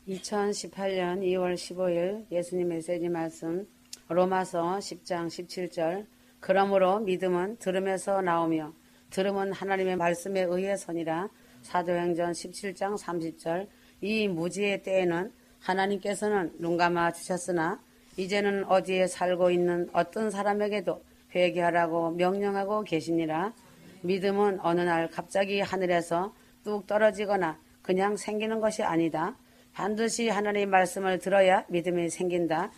2018년 2월 15일 예수님 메시지 말씀 로마서 10장 17절 그러므로 믿음은 들음에서 나오며 들음은 하나님의 말씀에 의해서니라. 사도행전 17장 30절 이 무지의 때에는 하나님께서는 눈감아 주셨으나 이제는 어디에 살고 있는 어떤 사람에게도 회개하라고 명령하고 계시니라. 믿음은 어느 날 갑자기 하늘에서 뚝 떨어지거나 그냥 생기는 것이 아니다. 반드시 하나님의 말씀을 들어야 믿음이 생긴다.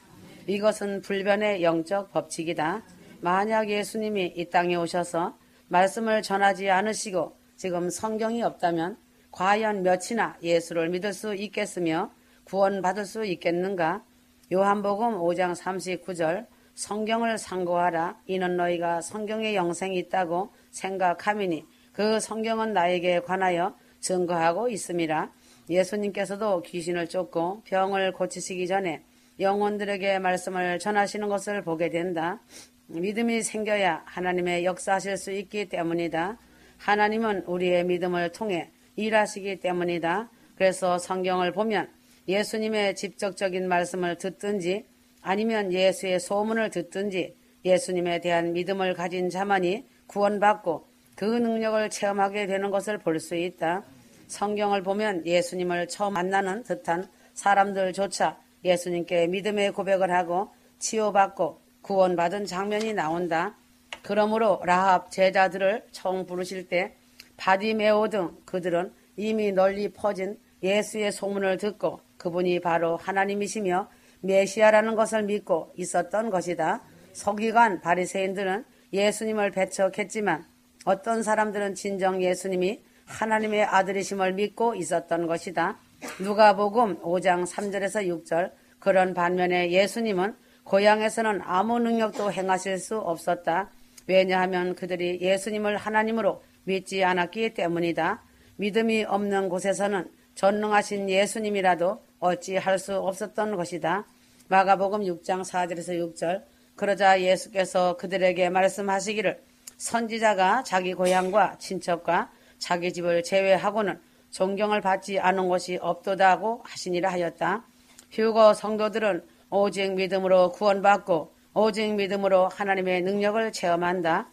이것은 불변의 영적 법칙이다. 만약 예수님이 이 땅에 오셔서 말씀을 전하지 않으시고 지금 성경이 없다면 과연 몇이나 예수를 믿을 수 있겠으며 구원받을 수 있겠는가? 요한복음 5장 39절 성경을 상고하라. 이는 너희가 성경에 영생이 있다고 생각함이니 그 성경은 나에게 관하여 증거하고 있음이라. 예수님께서도 귀신을 쫓고 병을 고치시기 전에 영혼들에게 말씀을 전하시는 것을 보게 된다. 믿음이 생겨야 하나님의 역사하실 수 있기 때문이다. 하나님은 우리의 믿음을 통해 일하시기 때문이다. 그래서 성경을 보면 예수님의 직접적인 말씀을 듣든지 아니면 예수의 소문을 듣든지 예수님에 대한 믿음을 가진 자만이 구원받고 그 능력을 체험하게 되는 것을 볼 수 있다. 성경을 보면 예수님을 처음 만나는 듯한 사람들조차 예수님께 믿음의 고백을 하고 치유받고 구원받은 장면이 나온다. 그러므로 라합 제자들을 처음 부르실 때 바디메오 등 그들은 이미 널리 퍼진 예수의 소문을 듣고 그분이 바로 하나님이시며 메시아라는 것을 믿고 있었던 것이다. 서기관 바리새인들은 예수님을 배척했지만 어떤 사람들은 진정 예수님이 하나님의 아들이심을 믿고 있었던 것이다. 누가복음 5장 3절에서 6절 그런 반면에 예수님은 고향에서는 아무 능력도 행하실 수 없었다. 왜냐하면 그들이 예수님을 하나님으로 믿지 않았기 때문이다. 믿음이 없는 곳에서는 전능하신 예수님이라도 어찌할 수 없었던 것이다. 마가복음 6장 4절에서 6절 그러자 예수께서 그들에게 말씀하시기를 선지자가 자기 고향과 친척과 자기 집을 제외하고는 존경을 받지 않은 곳이 없도다 하고 하시니라 하였다. 휴거 성도들은 오직 믿음으로 구원받고 오직 믿음으로 하나님의 능력을 체험한다.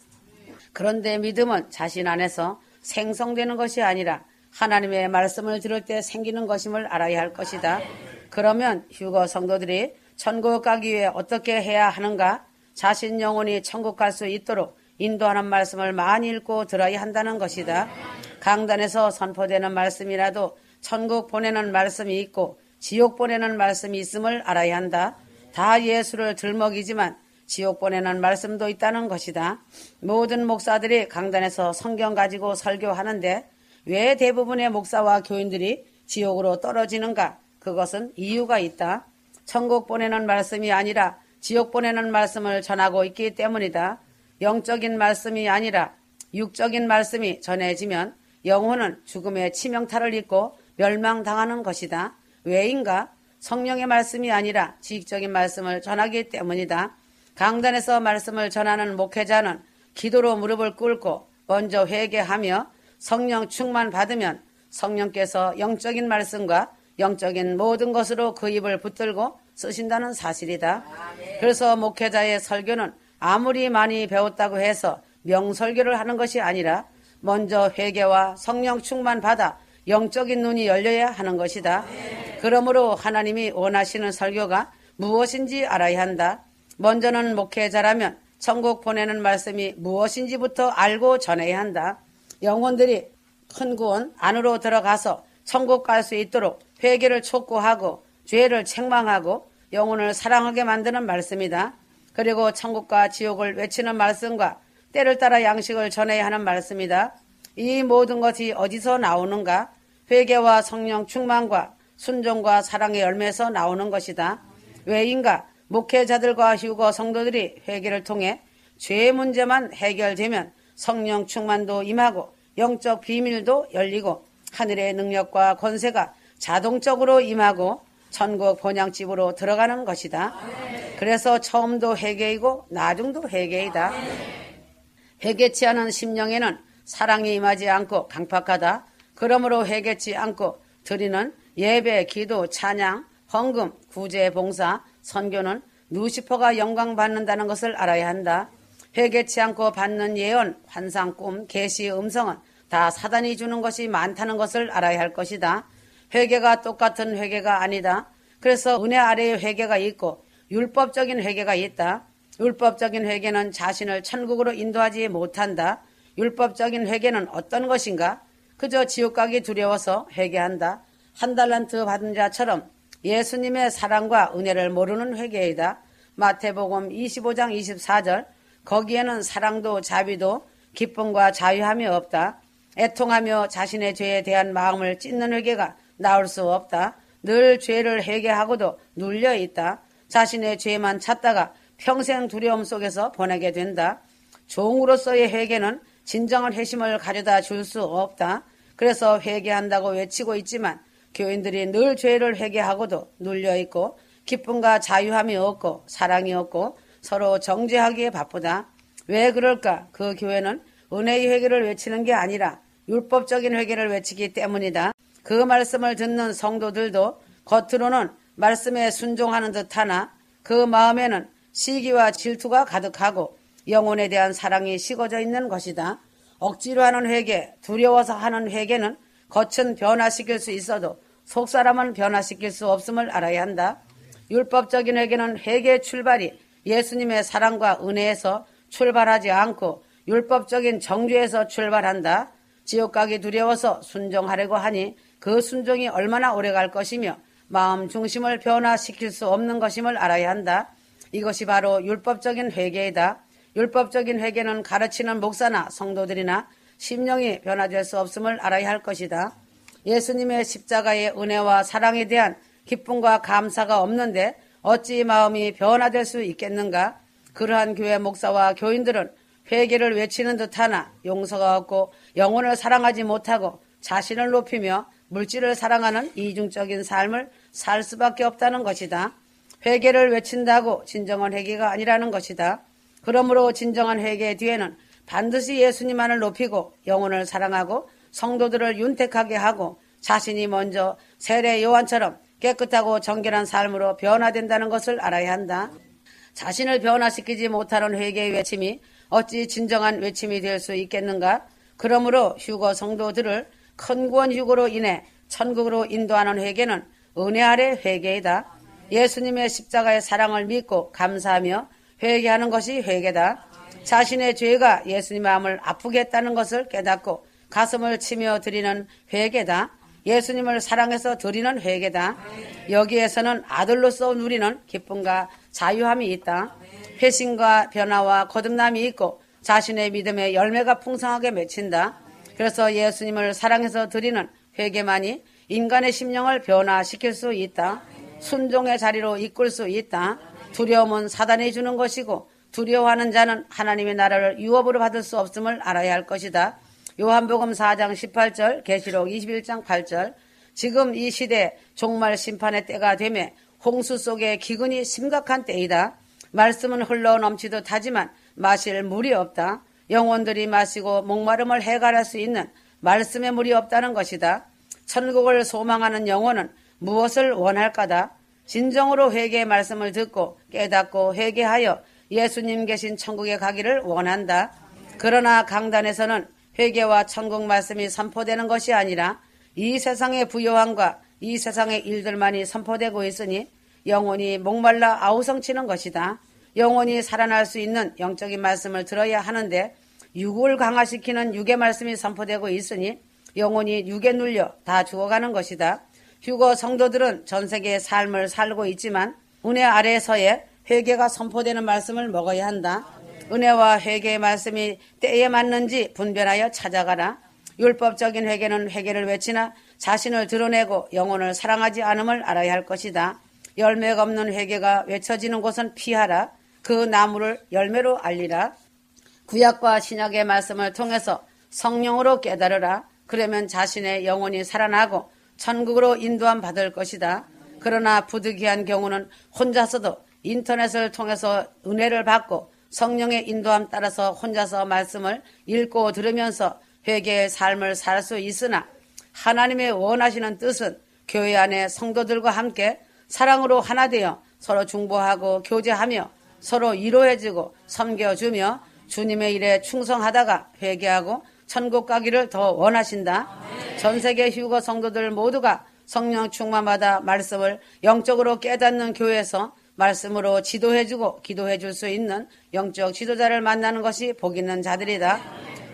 그런데 믿음은 자신 안에서 생성되는 것이 아니라 하나님의 말씀을 들을 때 생기는 것임을 알아야 할 것이다. 그러면 휴거 성도들이 천국 가기 위해 어떻게 해야 하는가? 자신 영혼이 천국 갈 수 있도록 인도하는 말씀을 많이 읽고 들어야 한다는 것이다. 강단에서 선포되는 말씀이라도 천국 보내는 말씀이 있고 지옥 보내는 말씀이 있음을 알아야 한다. 다 예수를 들먹이지만 지옥 보내는 말씀도 있다는 것이다. 모든 목사들이 강단에서 성경 가지고 설교하는데 왜 대부분의 목사와 교인들이 지옥으로 떨어지는가? 그것은 이유가 있다. 천국 보내는 말씀이 아니라 지옥 보내는 말씀을 전하고 있기 때문이다. 영적인 말씀이 아니라 육적인 말씀이 전해지면 영혼은 죽음의 치명타를 입고 멸망당하는 것이다. 왜인가? 성령의 말씀이 아니라 지식적인 말씀을 전하기 때문이다. 강단에서 말씀을 전하는 목회자는 기도로 무릎을 꿇고 먼저 회개하며 성령 충만 받으면 성령께서 영적인 말씀과 영적인 모든 것으로 그 입을 붙들고 쓰신다는 사실이다. 그래서 목회자의 설교는 아무리 많이 배웠다고 해서 명설교를 하는 것이 아니라 먼저 회개와 성령 충만 받아 영적인 눈이 열려야 하는 것이다. 그러므로 하나님이 원하시는 설교가 무엇인지 알아야 한다. 먼저는 목회자라면 천국 보내는 말씀이 무엇인지부터 알고 전해야 한다. 영혼들이 큰 구원 안으로 들어가서 천국 갈 수 있도록 회개를 촉구하고 죄를 책망하고 영혼을 사랑하게 만드는 말씀이다. 그리고 천국과 지옥을 외치는 말씀과 때를 따라 양식을 전해야 하는 말씀이다. 이 모든 것이 어디서 나오는가? 회개와 성령 충만과 순종과 사랑의 열매에서 나오는 것이다. 왜인가? 목회자들과 휴거 성도들이 회개를 통해 죄의 문제만 해결되면 성령 충만도 임하고 영적 비밀도 열리고 하늘의 능력과 권세가 자동적으로 임하고 천국 본향집으로 들어가는 것이다. 그래서 처음도 회개이고 나중도 회개이다. 회개치 않은 심령에는 사랑이 임하지 않고 강팍하다. 그러므로 회개치 않고 드리는 예배, 기도, 찬양, 헌금, 구제, 봉사, 선교는 누시퍼가 영광받는다는 것을 알아야 한다. 회개치 않고 받는 예언, 환상, 꿈, 계시, 음성은 다 사단이 주는 것이 많다는 것을 알아야 할 것이다. 회개가 똑같은 회개가 아니다. 그래서 은혜 아래의 회개가 있고 율법적인 회개가 있다. 율법적인 회개는 자신을 천국으로 인도하지 못한다. 율법적인 회개는 어떤 것인가? 그저 지옥 가기 두려워서 회개한다. 한 달란트 받은 자처럼 예수님의 사랑과 은혜를 모르는 회개이다. 마태복음 25장 24절 거기에는 사랑도 자비도 기쁨과 자유함이 없다. 애통하며 자신의 죄에 대한 마음을 찢는 회개가 나올 수 없다. 늘 죄를 회개하고도 눌려 있다. 자신의 죄만 찾다가 평생 두려움 속에서 보내게 된다. 종으로서의 회개는 진정한 회심을 가져다 줄 수 없다. 그래서 회개한다고 외치고 있지만 교인들이 늘 죄를 회개하고도 눌려있고 기쁨과 자유함이 없고 사랑이 없고 서로 정죄하기에 바쁘다. 왜 그럴까? 그 교회는 은혜의 회개를 외치는 게 아니라 율법적인 회개를 외치기 때문이다. 그 말씀을 듣는 성도들도 겉으로는 말씀에 순종하는 듯하나 그 마음에는 시기와 질투가 가득하고 영혼에 대한 사랑이 식어져 있는 것이다. 억지로 하는 회개, 두려워서 하는 회개는 겉은 변화시킬 수 있어도 속사람은 변화시킬 수 없음을 알아야 한다. 율법적인 회개는 회개의 출발이 예수님의 사랑과 은혜에서 출발하지 않고 율법적인 정죄에서 출발한다. 지옥 가기 두려워서 순종하려고 하니 그 순종이 얼마나 오래 갈 것이며 마음 중심을 변화시킬 수 없는 것임을 알아야 한다. 이것이 바로 율법적인 회개이다. 율법적인 회개는 가르치는 목사나 성도들이나 심령이 변화될 수 없음을 알아야 할 것이다. 예수님의 십자가의 은혜와 사랑에 대한 기쁨과 감사가 없는데 어찌 마음이 변화될 수 있겠는가? 그러한 교회 목사와 교인들은 회개를 외치는 듯하나 용서가 없고 영혼을 사랑하지 못하고 자신을 높이며 물질을 사랑하는 이중적인 삶을 살 수밖에 없다는 것이다. 회개를 외친다고 진정한 회개가 아니라는 것이다. 그러므로 진정한 회개의 뒤에는 반드시 예수님만을 높이고 영혼을 사랑하고 성도들을 윤택하게 하고 자신이 먼저 세례 요한처럼 깨끗하고 정결한 삶으로 변화된다는 것을 알아야 한다. 자신을 변화시키지 못하는 회개의 외침이 어찌 진정한 외침이 될 수 있겠는가? 그러므로 휴거 성도들을 큰 구원 휴거로 인해 천국으로 인도하는 회개는 은혜 아래 회개이다. 예수님의 십자가의 사랑을 믿고 감사하며 회개하는 것이 회개다. 자신의 죄가 예수님 마음을 아프게 했다는 것을 깨닫고 가슴을 치며 드리는 회개다. 예수님을 사랑해서 드리는 회개다. 여기에서는 아들로서 누리는 기쁨과 자유함이 있다. 회심과 변화와 거듭남이 있고 자신의 믿음의 열매가 풍성하게 맺힌다. 그래서 예수님을 사랑해서 드리는 회개만이 인간의 심령을 변화시킬 수 있다. 순종의 자리로 이끌 수 있다. 두려움은 사단이 주는 것이고 두려워하는 자는 하나님의 나라를 유업으로 받을 수 없음을 알아야 할 것이다. 요한복음 4장 18절, 계시록 21장 8절. 지금 이 시대 종말 심판의 때가 되매 홍수 속에 기근이 심각한 때이다. 말씀은 흘러 넘치듯 하지만 마실 물이 없다. 영혼들이 마시고 목마름을 해결할 수 있는 말씀의 물이 없다는 것이다. 천국을 소망하는 영혼은 무엇을 원할까다. 진정으로 회개의 말씀을 듣고 깨닫고 회개하여 예수님 계신 천국에 가기를 원한다. 그러나 강단에서는 회개와 천국 말씀이 선포되는 것이 아니라 이 세상의 부요함과 이 세상의 일들만이 선포되고 있으니 영혼이 목말라 아우성치는 것이다. 영혼이 살아날 수 있는 영적인 말씀을 들어야 하는데 육을 강화시키는 육의 말씀이 선포되고 있으니 영혼이 육에 눌려 다 죽어가는 것이다. 휴거 성도들은 전 세계의 삶을 살고 있지만 은혜 아래에서의 회개가 선포되는 말씀을 먹어야 한다. 은혜와 회개의 말씀이 때에 맞는지 분별하여 찾아가라. 율법적인 회개는 회개를 외치나 자신을 드러내고 영혼을 사랑하지 않음을 알아야 할 것이다. 열매가 없는 회개가 외쳐지는 곳은 피하라. 그 나무를 열매로 알리라. 구약과 신약의 말씀을 통해서 성령으로 깨달으라. 그러면 자신의 영혼이 살아나고 천국으로 인도함 받을 것이다. 그러나 부득이한 경우는 혼자서도 인터넷을 통해서 은혜를 받고 성령의 인도함 따라서 혼자서 말씀을 읽고 들으면서 회개의 삶을 살 수 있으나 하나님의 원하시는 뜻은 교회 안에 성도들과 함께 사랑으로 하나 되어 서로 중보하고 교제하며 서로 위로해주고 섬겨주며 주님의 일에 충성하다가 회개하고 천국 가기를 더 원하신다. 전 세계 휴거 성도들 모두가 성령 충만받아 말씀을 영적으로 깨닫는 교회에서 말씀으로 지도해주고 기도해줄 수 있는 영적 지도자를 만나는 것이 복 있는 자들이다.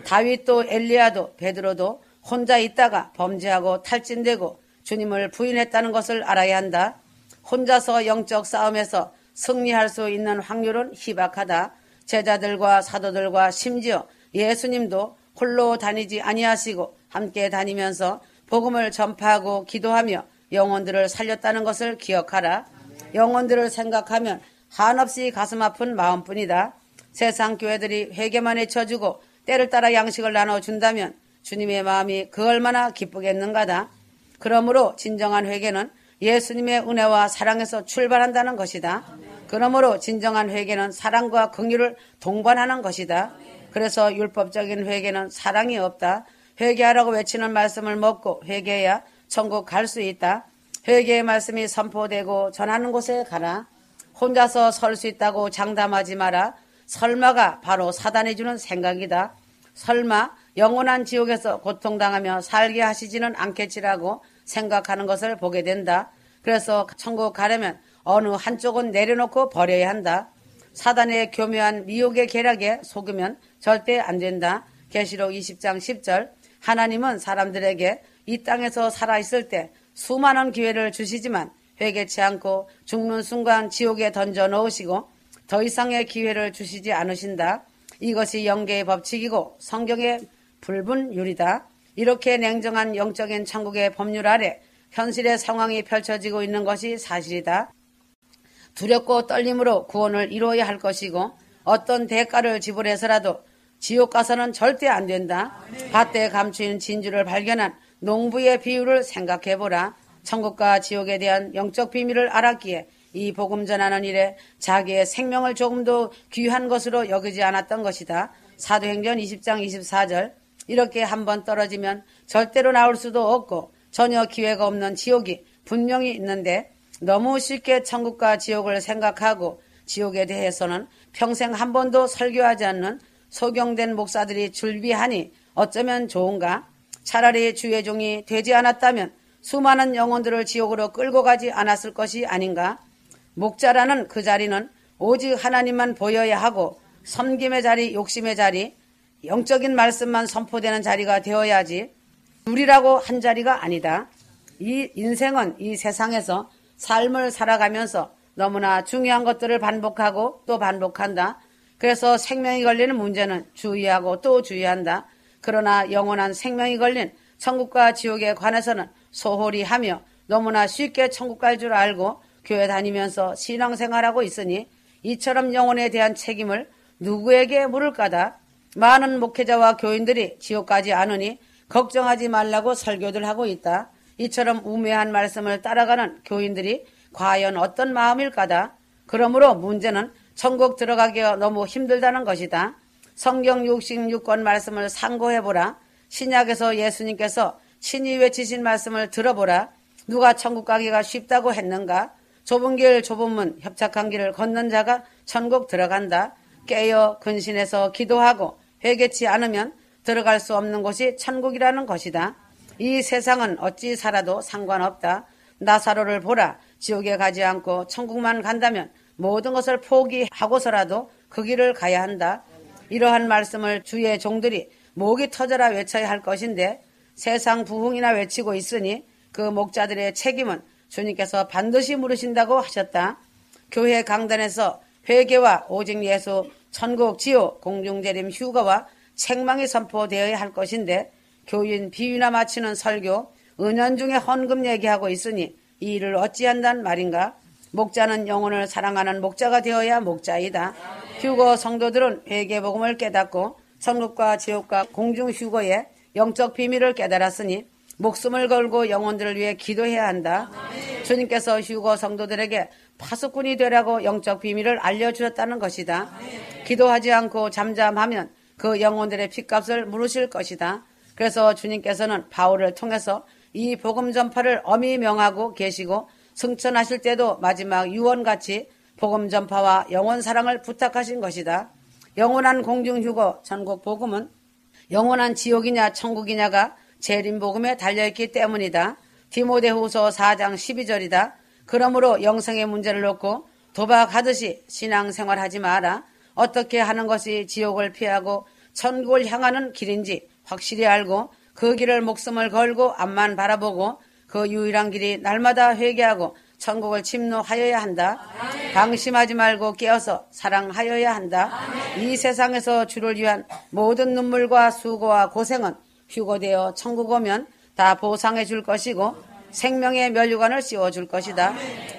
다윗도 엘리야도 베드로도 혼자 있다가 범죄하고 탈진되고 주님을 부인했다는 것을 알아야 한다. 혼자서 영적 싸움에서 승리할 수 있는 확률은 희박하다. 제자들과 사도들과 심지어 예수님도 홀로 다니지 아니하시고 함께 다니면서 복음을 전파하고 기도하며 영혼들을 살렸다는 것을 기억하라. 영혼들을 생각하면 한없이 가슴 아픈 마음뿐이다. 세상 교회들이 회개만 해쳐주고 때를 따라 양식을 나눠준다면 주님의 마음이 그 얼마나 기쁘겠는가다. 그러므로 진정한 회개는 예수님의 은혜와 사랑에서 출발한다는 것이다. 그러므로 진정한 회개는 사랑과 긍휼을 동반하는 것이다. 그래서 율법적인 회개는 사랑이 없다. 회개하라고 외치는 말씀을 먹고 회개해야 천국 갈 수 있다. 회개의 말씀이 선포되고 전하는 곳에 가라. 혼자서 설 수 있다고 장담하지 마라. 설마가 바로 사단이 주는 생각이다. 설마 영원한 지옥에서 고통당하며 살게 하시지는 않겠지라고 생각하는 것을 보게 된다. 그래서 천국 가려면 어느 한쪽은 내려놓고 버려야 한다. 사단의 교묘한 미혹의 계략에 속으면 절대 안 된다. 계시록 20장 10절 하나님은 사람들에게 이 땅에서 살아있을 때 수많은 기회를 주시지만 회개치 않고 죽는 순간 지옥에 던져 넣으시고 더 이상의 기회를 주시지 않으신다. 이것이 영계의 법칙이고 성경의 불분율이다. 이렇게 냉정한 영적인 천국의 법률 아래 현실의 상황이 펼쳐지고 있는 것이 사실이다. 두렵고 떨림으로 구원을 이루어야 할 것이고 어떤 대가를 지불해서라도 지옥 가서는 절대 안 된다. 밭에 감추인 진주를 발견한 농부의 비유를 생각해보라. 천국과 지옥에 대한 영적 비밀을 알았기에 이 복음 전하는 일에 자기의 생명을 조금도 귀한 것으로 여기지 않았던 것이다. 사도행전 20장 24절 이렇게 한번 떨어지면 절대로 나올 수도 없고 전혀 기회가 없는 지옥이 분명히 있는데 너무 쉽게 천국과 지옥을 생각하고 지옥에 대해서는 평생 한 번도 설교하지 않는 소경된 목사들이 줄비하니 어쩌면 좋은가? 차라리 주의 종이 되지 않았다면 수많은 영혼들을 지옥으로 끌고 가지 않았을 것이 아닌가? 목자라는 그 자리는 오직 하나님만 보여야 하고 섬김의 자리, 욕심의 자리, 영적인 말씀만 선포되는 자리가 되어야지 둘이라고 한 자리가 아니다. 이 인생은 이 세상에서 삶을 살아가면서 너무나 중요한 것들을 반복하고 또 반복한다. 그래서 생명이 걸리는 문제는 주의하고 또 주의한다. 그러나 영원한 생명이 걸린 천국과 지옥에 관해서는 소홀히 하며 너무나 쉽게 천국 갈 줄 알고 교회 다니면서 신앙생활하고 있으니 이처럼 영혼에 대한 책임을 누구에게 물을까다. 많은 목회자와 교인들이 지옥 가지 않으니 걱정하지 말라고 설교들 하고 있다. 이처럼 우매한 말씀을 따라가는 교인들이 과연 어떤 마음일까다. 그러므로 문제는 천국 들어가기가 너무 힘들다는 것이다. 성경 66권 말씀을 상고해보라. 신약에서 예수님께서 친히 외치신 말씀을 들어보라. 누가 천국 가기가 쉽다고 했는가? 좁은 길 좁은 문 협착한 길을 걷는 자가 천국 들어간다. 깨어 근신해서 기도하고 회개치 않으면 들어갈 수 없는 곳이 천국이라는 것이다. 이 세상은 어찌 살아도 상관없다. 나사로를 보라. 지옥에 가지 않고 천국만 간다면 모든 것을 포기하고서라도 그 길을 가야 한다. 이러한 말씀을 주의 종들이 목이 터져라 외쳐야 할 것인데 세상 부흥이나 외치고 있으니 그 목자들의 책임은 주님께서 반드시 물으신다고 하셨다. 교회 강단에서 회개와 오직 예수, 천국, 지옥, 공중재림, 휴거와 책망이 선포되어야 할 것인데 교인 비유나 마치는 설교, 은연중에 헌금 얘기하고 있으니 이 일을 어찌한단 말인가? 목자는 영혼을 사랑하는 목자가 되어야 목자이다. 휴거 성도들은 회개복음을 깨닫고 천국과 지옥과 공중휴거의 영적 비밀을 깨달았으니 목숨을 걸고 영혼들을 위해 기도해야 한다. 주님께서 휴거 성도들에게 파수꾼이 되라고 영적 비밀을 알려주셨다는 것이다. 기도하지 않고 잠잠하면 그 영혼들의 핏값을 물으실 것이다. 그래서 주님께서는 바울을 통해서 이 복음 전파를 엄히 명하고 계시고 승천하실 때도 마지막 유언같이 복음 전파와 영혼 사랑을 부탁하신 것이다. 영원한 공중휴거 전국 복음은 영원한 지옥이냐 천국이냐가 재림복음에 달려있기 때문이다. 디모데후서 4장 12절이다. 그러므로 영생의 문제를 놓고 도박하듯이 신앙생활하지 마라. 어떻게 하는 것이 지옥을 피하고 천국을 향하는 길인지 확실히 알고 그 길을 목숨을 걸고 앞만 바라보고 그 유일한 길이 날마다 회개하고 천국을 침노하여야 한다. 방심하지 말고 깨어서 사랑하여야 한다. 이 세상에서 주를 위한 모든 눈물과 수고와 고생은 휴거되어 천국 오면 다 보상해 줄 것이고 생명의 면류관을 씌워줄 것이다.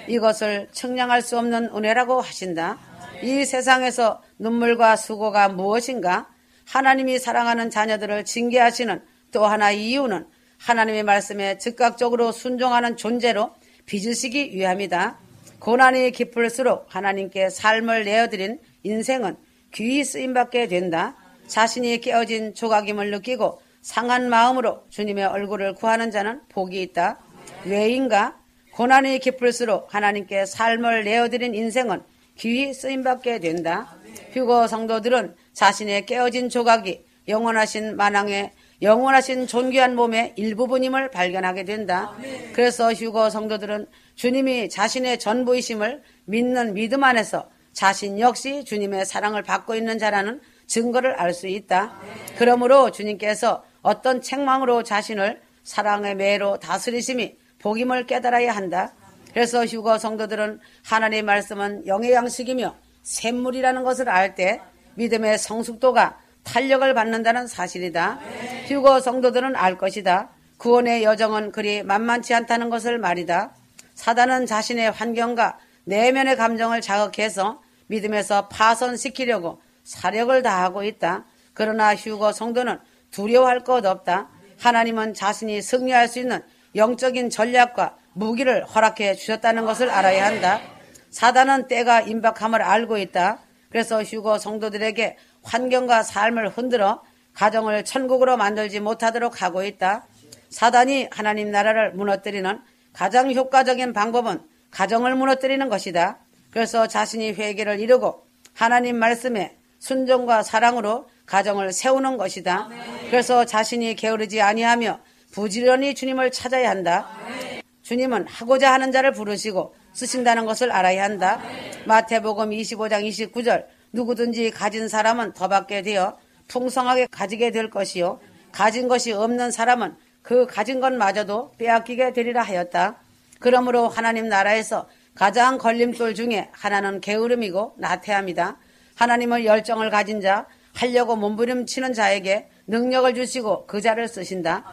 이것을 측량할 수 없는 은혜라고 하신다. 이 세상에서 눈물과 수고가 무엇인가? 하나님이 사랑하는 자녀들을 징계하시는 또 하나의 이유는 하나님의 말씀에 즉각적으로 순종하는 존재로 빚으시기 위함이다. 고난이 깊을수록 하나님께 삶을 내어드린 인생은 귀히 쓰임받게 된다. 자신이 깨어진 조각임을 느끼고 상한 마음으로 주님의 얼굴을 구하는 자는 복이 있다. 왜인가? 고난이 깊을수록 하나님께 삶을 내어드린 인생은 귀히 쓰임받게 된다. 휴거 성도들은 자신의 깨어진 조각이 영원하신 만왕의 영원하신 존귀한 몸의 일부분임을 발견하게 된다. 그래서 휴거 성도들은 주님이 자신의 전부이심을 믿는 믿음 안에서 자신 역시 주님의 사랑을 받고 있는 자라는 증거를 알 수 있다. 그러므로 주님께서 어떤 책망으로 자신을 사랑의 매로 다스리심이 복임을 깨달아야 한다. 그래서 휴거 성도들은 하나님의 말씀은 영의 양식이며 샘물이라는 것을 알 때 믿음의 성숙도가 탄력을 받는다는 사실이다. 휴거 성도들은 알 것이다. 구원의 여정은 그리 만만치 않다는 것을 말이다. 사단은 자신의 환경과 내면의 감정을 자극해서 믿음에서 파손시키려고 사력을 다하고 있다. 그러나 휴거 성도는 두려워할 것 없다. 하나님은 자신이 승리할 수 있는 영적인 전략과 무기를 허락해 주셨다는 것을 알아야 한다. 사단은 때가 임박함을 알고 있다. 그래서 휴거 성도들에게 환경과 삶을 흔들어 가정을 천국으로 만들지 못하도록 하고 있다. 사단이 하나님 나라를 무너뜨리는 가장 효과적인 방법은 가정을 무너뜨리는 것이다. 그래서 자신이 회개를 이루고 하나님 말씀에 순종과 사랑으로 가정을 세우는 것이다. 그래서 자신이 게으르지 아니하며 부지런히 주님을 찾아야 한다. 주님은 하고자 하는 자를 부르시고 쓰신다는 것을 알아야 한다. 마태복음 25장 29절 누구든지 가진 사람은 더 받게 되어 풍성하게 가지게 될 것이요 가진 것이 없는 사람은 그 가진 것마저도 빼앗기게 되리라 하였다. 그러므로 하나님 나라에서 가장 걸림돌 중에 하나는 게으름이고 나태함이다. 하나님을 열정을 가진 자, 하려고 몸부림치는 자에게 능력을 주시고 그 자를 쓰신다.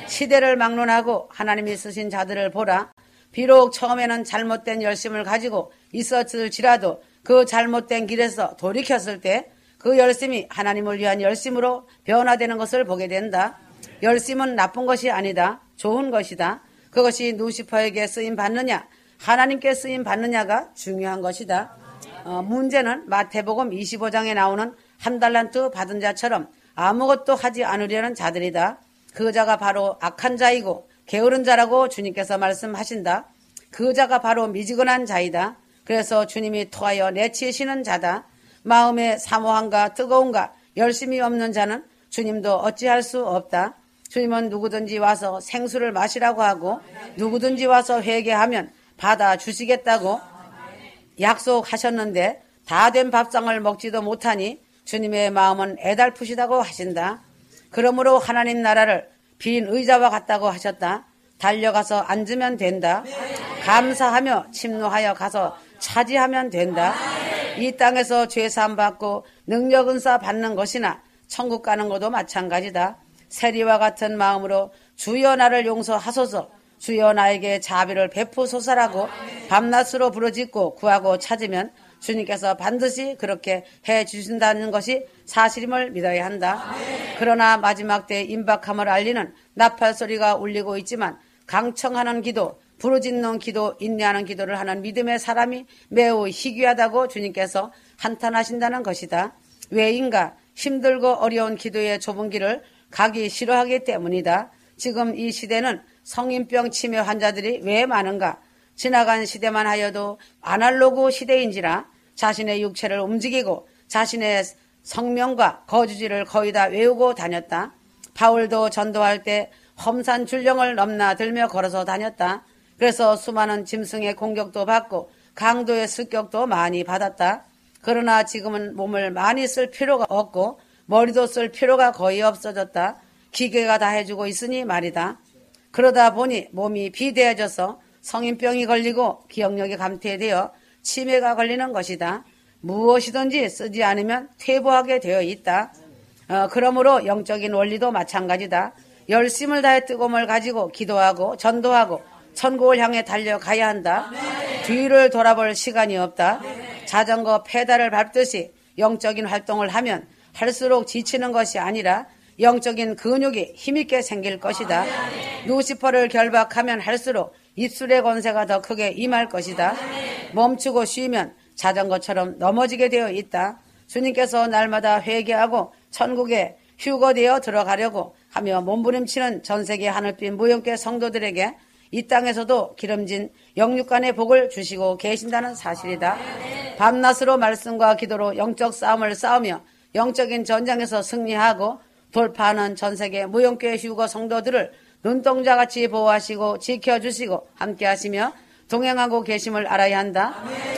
시대를 막론하고 하나님이 쓰신 자들을 보라. 비록 처음에는 잘못된 열심을 가지고 있었을지라도 그 잘못된 길에서 돌이켰을 때 그 열심이 하나님을 위한 열심으로 변화되는 것을 보게 된다. 열심은 나쁜 것이 아니다. 좋은 것이다. 그것이 누시퍼에게 쓰임 받느냐 하나님께 쓰임 받느냐가 중요한 것이다. 문제는 마태복음 25장에 나오는 한 달란트 받은 자처럼 아무것도 하지 않으려는 자들이다. 그 자가 바로 악한 자이고 게으른 자라고 주님께서 말씀하신다. 그 자가 바로 미지근한 자이다. 그래서 주님이 토하여 내치시는 자다. 마음에 사모함과 뜨거움과 열심이 없는 자는 주님도 어찌할 수 없다. 주님은 누구든지 와서 생수를 마시라고 하고 누구든지 와서 회개하면 받아주시겠다고 약속하셨는데 다 된 밥상을 먹지도 못하니 주님의 마음은 애달프시다고 하신다. 그러므로 하나님 나라를 빈 의자와 같다고 하셨다. 달려가서 앉으면 된다. 감사하며 침노하여 가서 차지하면 된다. 이 땅에서 죄사함 받고 능력 은사 받는 것이나 천국 가는 것도 마찬가지다. 세리와 같은 마음으로 주여 나를 용서하소서 주여 나에게 자비를 베푸소서라고 밤낮으로 부르짖고 구하고 찾으면 주님께서 반드시 그렇게 해 주신다는 것이 사실임을 믿어야 한다. 그러나 마지막 때 임박함을 알리는 나팔 소리가 울리고 있지만 강청하는 기도, 부르짖는 기도, 인내하는 기도를 하는 믿음의 사람이 매우 희귀하다고 주님께서 한탄하신다는 것이다. 왜인가? 힘들고 어려운 기도의 좁은 길을 가기 싫어하기 때문이다. 지금 이 시대는 성인병 치매 환자들이 왜 많은가? 지나간 시대만 하여도 아날로그 시대인지라 자신의 육체를 움직이고 자신의 성명과 거주지를 거의 다 외우고 다녔다. 바울도 전도할 때 험산 줄령을 넘나들며 걸어서 다녔다. 그래서 수많은 짐승의 공격도 받고 강도의 습격도 많이 받았다. 그러나 지금은 몸을 많이 쓸 필요가 없고 머리도 쓸 필요가 거의 없어졌다. 기계가 다 해주고 있으니 말이다. 그러다 보니 몸이 비대해져서 성인병이 걸리고 기억력이 감퇴되어 치매가 걸리는 것이다. 무엇이든지 쓰지 않으면 퇴보하게 되어 있다. 그러므로 영적인 원리도 마찬가지다. 열심을 다해 뜨거움을 가지고 기도하고 전도하고 천국을 향해 달려가야 한다. 뒤를 돌아볼 시간이 없다. 자전거 페달을 밟듯이 영적인 활동을 하면 할수록 지치는 것이 아니라 영적인 근육이 힘있게 생길 것이다. 루시퍼를 결박하면 할수록 입술의 권세가 더 크게 임할 것이다. 멈추고 쉬면 자전거처럼 넘어지게 되어 있다. 주님께서 날마다 회개하고 천국에 휴거되어 들어가려고 하며 몸부림치는 전세계 하늘빛 무용교회 성도들에게 이 땅에서도 기름진 영육간의 복을 주시고 계신다는 사실이다. 밤낮으로 말씀과 기도로 영적 싸움을 싸우며 영적인 전장에서 승리하고 돌파하는 전세계 무용교회 휴거 성도들을 눈동자같이 보호하시고 지켜주시고 함께하시며 동행하고 계심을 알아야 한다.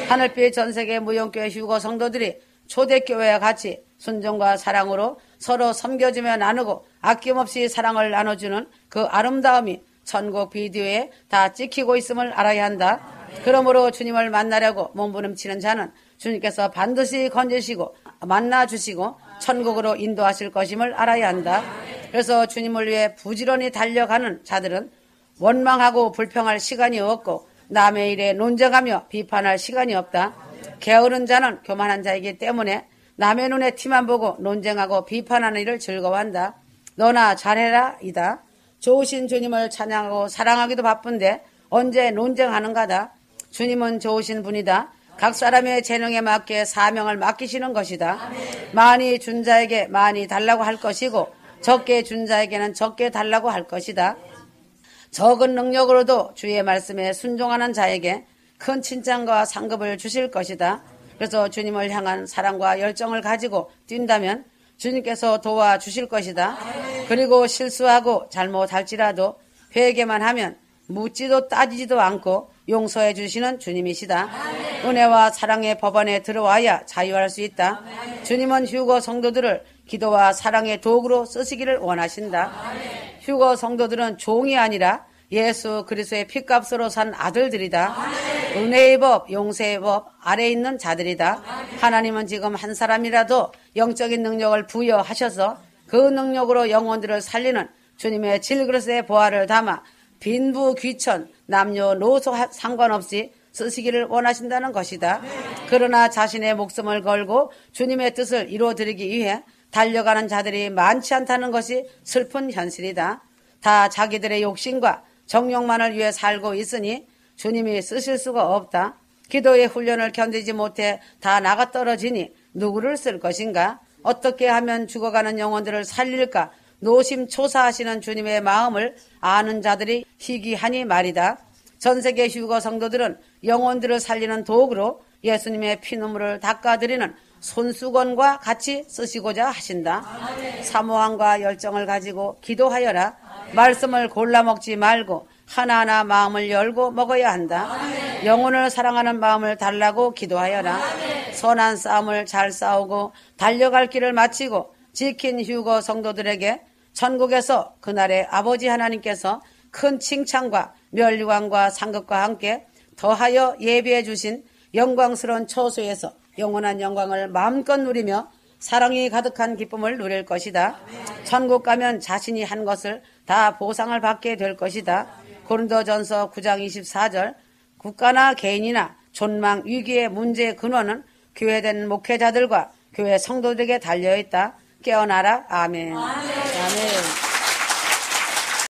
하늘빛 전세계 무용교회 휴거 성도들이 초대교회와 같이 순종과 사랑으로 서로 섬겨주며 나누고 아낌없이 사랑을 나눠주는 그 아름다움이 천국 비디오에 다 찍히고 있음을 알아야 한다. 그러므로 주님을 만나려고 몸부림치는 자는 주님께서 반드시 건지시고 만나주시고 천국으로 인도하실 것임을 알아야 한다. 그래서 주님을 위해 부지런히 달려가는 자들은 원망하고 불평할 시간이 없고 남의 일에 논쟁하며 비판할 시간이 없다. 게으른 자는 교만한 자이기 때문에 남의 눈에 티만 보고 논쟁하고 비판하는 일을 즐거워한다. 너나 잘해라 이다. 좋으신 주님을 찬양하고 사랑하기도 바쁜데 언제 논쟁하는가다. 주님은 좋으신 분이다. 각 사람의 재능에 맞게 사명을 맡기시는 것이다. 많이 준 자에게 많이 달라고 할 것이고 적게 준 자에게는 적게 달라고 할 것이다. 적은 능력으로도 주의 말씀에 순종하는 자에게 큰 칭찬과 상급을 주실 것이다. 그래서 주님을 향한 사랑과 열정을 가지고 뛴다면 주님께서 도와주실 것이다. 그리고 실수하고 잘못할지라도 회개만 하면 묻지도 따지지도 않고 용서해 주시는 주님이시다. 은혜와 사랑의 법안에 들어와야 자유할 수 있다. 주님은 휴거 성도들을 기도와 사랑의 도구로 쓰시기를 원하신다. 휴거 성도들은 종이 아니라 예수 그리스도의 피값으로 산 아들들이다. 은혜의 법, 용서의 법 아래에 있는 자들이다. 하나님은 지금 한 사람이라도 영적인 능력을 부여하셔서 그 능력으로 영혼들을 살리는 주님의 질그릇의 보화를 담아 빈부 귀천 남녀노소 상관없이 쓰시기를 원하신다는 것이다. 그러나 자신의 목숨을 걸고 주님의 뜻을 이루어드리기 위해 달려가는 자들이 많지 않다는 것이 슬픈 현실이다. 다 자기들의 욕심과 정욕만을 위해 살고 있으니 주님이 쓰실 수가 없다. 기도의 훈련을 견디지 못해 다 나가 떨어지니 누구를 쓸 것인가? 어떻게 하면 죽어가는 영혼들을 살릴까? 노심초사하시는 주님의 마음을 아는 자들이 희귀하니 말이다. 전세계 휴거 성도들은 영혼들을 살리는 도구로 예수님의 피눈물을 닦아드리는 손수건과 같이 쓰시고자 하신다. 사모함과 열정을 가지고 기도하여라. 말씀을 골라 먹지 말고 하나하나 마음을 열고 먹어야 한다. 영혼을 사랑하는 마음을 달라고 기도하여라. 선한 싸움을 잘 싸우고 달려갈 길을 마치고 지킨 휴거 성도들에게 천국에서 그날의 아버지 하나님께서 큰 칭찬과 멸류관과 상급과 함께 더하여 예비해 주신 영광스러운 처소에서 영원한 영광을 마음껏 누리며 사랑이 가득한 기쁨을 누릴 것이다. 천국 가면 자신이 한 것을 다 보상을 받게 될 것이다. 고린도전서 9장 24절 국가나 개인이나 존망 위기의 문제의 근원은 교회된 목회자들과 교회 성도들에게 달려있다. 깨어나라. 아멘.